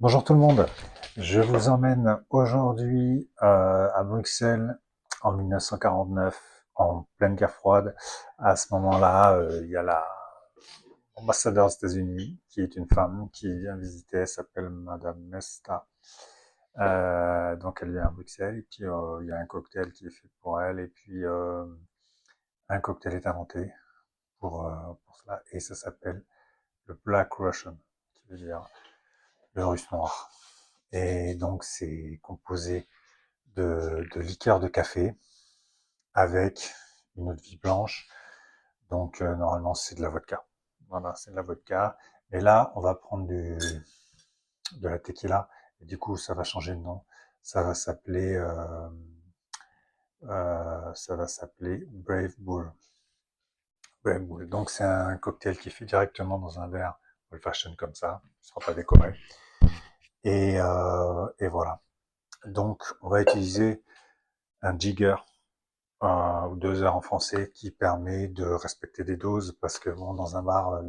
Bonjour tout le monde, je vous emmène aujourd'hui à Bruxelles en 1949, en pleine guerre froide. À ce moment-là, il y a l'ambassadeur des États-Unis, qui est une femme, qui vient visiter, elle s'appelle Madame Mesta. Donc elle vient à Bruxelles, et puis il y a un cocktail qui est fait pour elle, et puis un cocktail est inventé pour cela, et ça s'appelle le Black Russian, qui veut dire le russe noir. Et donc, c'est composé de liqueur de café avec une eau de vie blanche. Donc, normalement, c'est de la vodka. Voilà, c'est de la vodka. Et là, on va prendre de la tequila. Et du coup, ça va changer de nom. Ça va s'appeler, Brave Bull. Brave Bull. Donc, c'est un cocktail qui est fait directement dans un verre old fashion comme ça. Il ne sera pas décoré. Et voilà. Donc, on va utiliser un jigger ou 2 heures en français qui permet de respecter des doses parce que bon, dans un bar,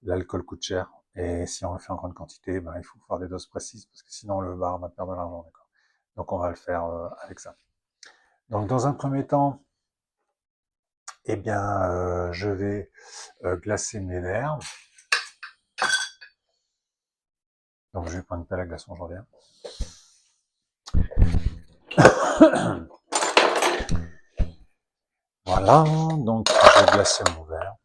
l'alcool coûte cher et si on le fait en grande quantité, ben, il faut faire des doses précises parce que sinon le bar va perdre de l'argent. D'accord. Donc on va le faire avec ça. Donc dans un premier temps, eh bien, je vais glacer mes verres. Donc je vais prendre une pelle à glaçons, j'en reviens. Voilà, donc je vais glacer mon verre.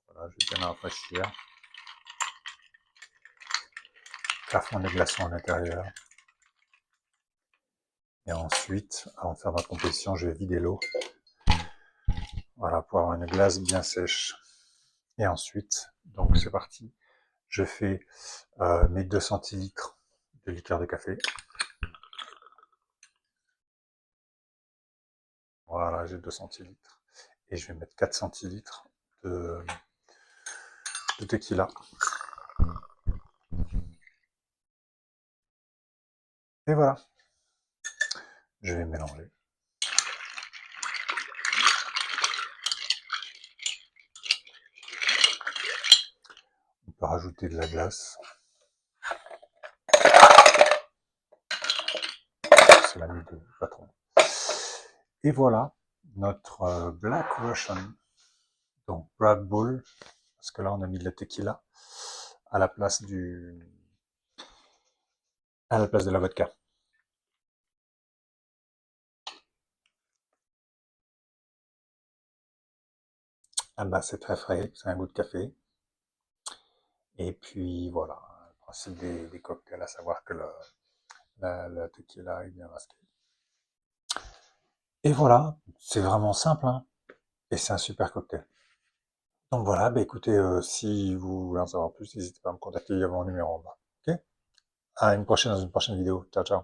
Voilà, je vais bien rafraîchir. Faire fondre les glaçons à l'intérieur. Et ensuite, avant de faire ma composition, je vais vider l'eau. Voilà, pour avoir une glace bien sèche. Et ensuite, donc c'est parti. Je fais mes 2 centilitres de liqueur de café. Voilà, j'ai 2 centilitres. Et je vais mettre 4 centilitres de, de tequila. Et voilà, je vais mélanger. On peut rajouter de la glace. C'est l'ami du patron. Et voilà, notre Black Russian, donc Brad Bull, parce que là on a mis de la tequila à la place de la vodka. Ah bah c'est très frais, c'est un goût de café. Et puis voilà, le principe des cocktails, à savoir que la tequila est bien masquée. Et voilà, c'est vraiment simple, hein, et c'est un super cocktail. Donc voilà, bah écoutez, si vous voulez en savoir plus, n'hésitez pas à me contacter, il y a mon numéro en bas. Ok. À une prochaine dans une prochaine vidéo. Ciao, ciao.